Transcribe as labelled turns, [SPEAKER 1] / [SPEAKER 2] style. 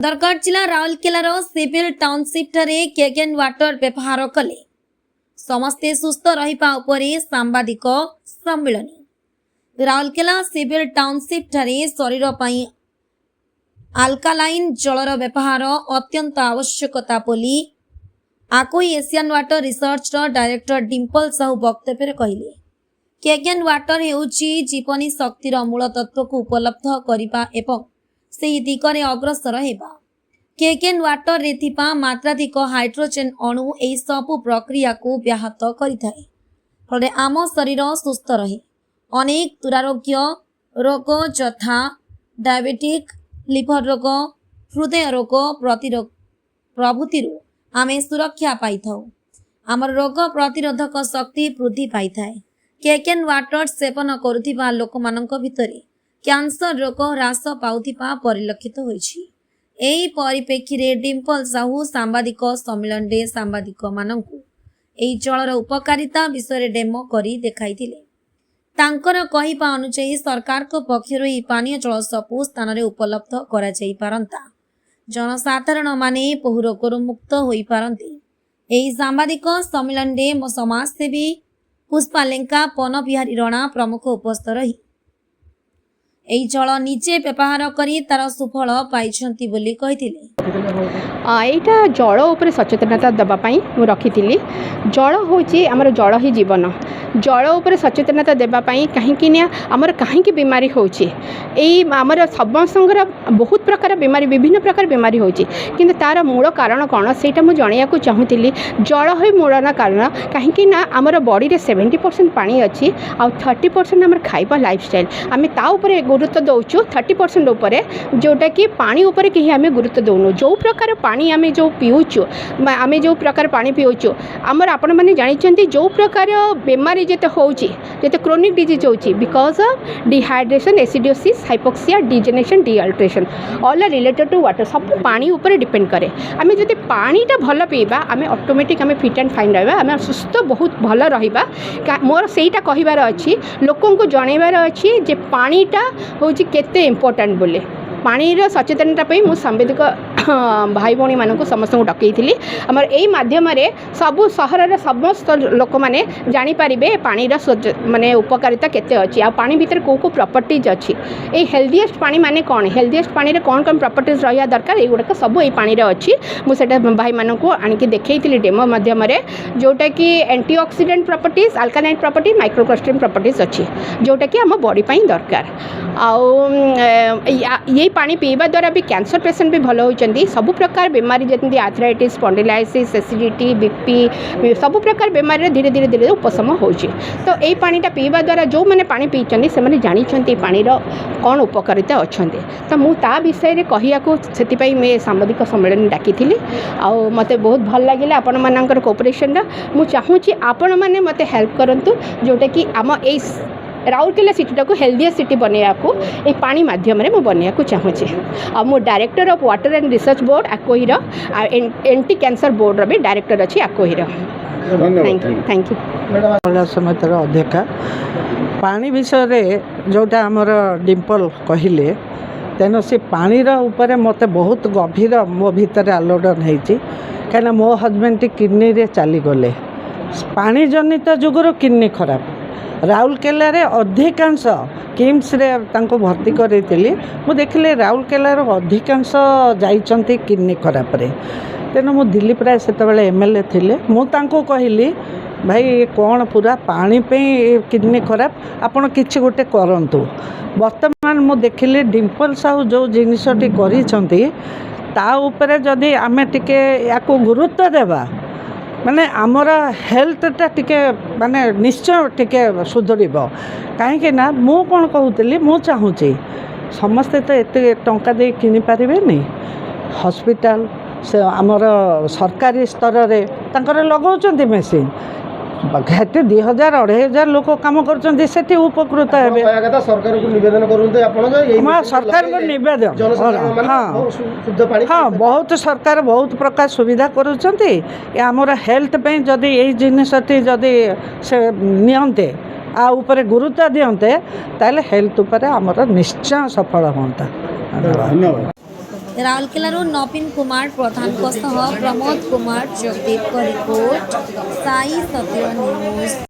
[SPEAKER 1] बरगढ़ जिला राउरकेलार civil township केगेन वाटर व्यवहार कले समस्ते सुस्थ रहिबा उपरे सांबादिक सम्मिलनी। राउरकेला सिविल टाउनशिप शरीर पई आल्कालाइन जलर व्यवहार अत्यंत आवश्यकता बोली आकोई Asian water research director Dimple Sahu वक्तव्य कहले। केगेन वाटर हेउची जीवनी शक्तिर मूल तत्व को उपलब्ध करिबा एवं सेही दिगरे अग्रसर हेबा। केगेन वाटर रे थिबा मात्राधिक हाइड्रोजेन अणु एही सबु प्रक्रिया को व्याहत करिथाए, फले आम शरीर सुस्थ रहे। अनेक दुरारोग्य रोग यथा डायबिटिक, लिवर रोग, हृदय रोग प्रभृति आमे सुरक्षा पाई थाउ। आमर रोग प्रतिरोधक शक्ति वृद्धि पाई थाए। केगेन वाटर सेवन करुथिबा लोकमानंक भितरे कैंसर रोग ह्रास पाउथिबा परिलक्षित होइछि। एही परिप्रेक्षी डिम्पल साहू सांबादिक सम्मेलन रे सांबादिक मानंकु एही जलर उपकारिता विषय डेमो करी देखाइथिले। तांकर कहिबा अनुसार सरकार को पक्षरु एही पानीय जल सबु स्थान रे उपलब्ध करा जाई पारंता, जनसाधारण माने बहु रोगरु मुक्त होई पारंते। एही सांबादिक सम्मेलन रे समाजसेवी पुष्पालेंका, पन बिहारी रणा प्रमुख उपस्थित रही एही जल निजे व्यवहार करी तार सुफल पाइछंती बोली कहिथिले।
[SPEAKER 2] एटा जल उपर सचेतनता देवाई मु रखी। जल हूँ आमर जल ही जीवन। जल उपर सचेतनता देवाई कहीं आमर कहीं बीमारी होमर समस्त बहुत प्रकार बीमारी विभिन्न प्रकार बीमारी होती तार मूल कारण कौन से जनवाक चाहूली। जल ही मूल कारण कहीं आमर बॉडी रे 70% पानी अच्छी आ 30% आमर खाइबा लाइफस्टाइल आम ताऊपर गुरुत्व दौचु 30% उपरे जोटा कि पानी उपरे कहीं आम गुरुत्व दौनु। जो प्रकार पानी आम जो पीऊचु आम जो प्रकार पानी पीऊचु आमर आपण मैंने जानते जो प्रकार बेमारी जिते होते क्रोनिक डिजीज होची because of dehydration, acidosis, hypoxia, degeneration, dehydration all are related to water. सब पानी ऊपर डिपेंड करे। आम जो पानीटा भल पीवा आम ऑटोमेटिक आम फिट एंड फाइन रहा, आम सुस्थ बहुत भल रहा। मोर सेटा कहिबार अच्छी लोकों को जनइबार अच्छी जे पानीटा हूँ केते इम्पोर्टेंट बोले। पानीर सचेतनता मुझे सांबादिक भाई भौणी मानक समस्त डकई आमर यही मध्यम सबू सहर समस्त लोक मैंने जानीपारे पानीर माने उपकारिता केते अच्छी आ पानी भितर कौ कौ प्रॉपर्टीज अच्छी। ये हेल्दीएस्ट पानी माने कौन, हेल्दीएस्ट पानी रे कौन कौन प्रॉपर्टीज रहा दरकार युड़ाक सब ये पानी अच्छी। मुझे भाई मानक आणिकी देखी डेमो मध्यम जोटा कि antioxidant properties, alkaline property, microcrystal properties अच्छी जोटा कि आम बॉडी पाई दरकार। ये पानी पीवा द्वारा भी कैंसर पेशेंट भी भल होती। सबु प्रकार बीमारी जमी आर्थराइटिस, स्पॉन्डिलाइटिस, एसिडिटी, बीपी सबु प्रकार बीमारी धीरे धीरे धीरे उपशम हो। तो यही पानीटा पीवा द्वारा जो मैंने पानी पीछे से जानते पानीर कौन उपकारिता अच्छा। तो मुझे विषय में कहवाई मैं सांबादिक सम्मेलन डाकी मत बहुत भल लगे आपण मानकर कोऑपरेशन। मुझे चाहूँगी आपण मैंने मत हेल्प करूँ जोटा कि आम ए राउरकेला सिटी को हेल्दीएस्ट सिटी बनैया को ये पानी माध्यम में बनैया को चाहूँगी। आ मो director of water and research board आकोईर एंटी कैंसर बोर्ड भी डायरेक्टर अच्छी आकोईर। थैंक यू
[SPEAKER 3] समितर अध्यक्षा पानी विषय जोटा आमर डिम्पल कहले तेना से पानी ऊपर मत बहुत गभीर मो भीतर आलोड़न होती कहीं मो हजबैंड किडनी रे चली गले पानी जनित जुगर किडनी खराब। राउरकेलार अधिकांश किम्स रे तांको भर्ती करें मु देखिले राउरकेलार अधिकांश जाइछंती किडनी खराब रे। तेणु मु दिलीप राय से एमएलए थिले मु तांको कहली भाई कौन पूरा पानी पे किडनी खराब आपण किछि गोटे करंतु। वर्तमान मु देखिले डिम्पल साहू जो जिनिसटी करिसंती ता उपरे जदि आमे टिके याको गुरुत्व देबा माने आमर हेल्थटा टिके माने निश्चय टिके सुधरिब। कहीं ना मु कौन कहूली मु चाहूँगी समस्ते तो एत टंका दे किनी पारिबेनी हॉस्पिटल से आमर सरकारी स्तर रे तांकर लगाउछंती मेसिन घाटे 2000-2500 लोक काम करछंती सेठी उपकृत हेबे।
[SPEAKER 4] सरकार को निवेदन करते आपण
[SPEAKER 3] सरकार को निवेदन हाँ बहुत सरकार बहुत प्रकार सुविधा करुछंती आमर हेल्थ पे जदि यही जिनसटी जदि से नियंते आ ऊपर गुरुत्व दियंते ताले हेल्थ ऊपर आमर निश्चय सफल होता। धन्यवाद।
[SPEAKER 1] राउरकेलारू नवीन कुमार प्रधान प्रमोद कुमार जगदीप रिपोर्ट साई सत्य न्यूज।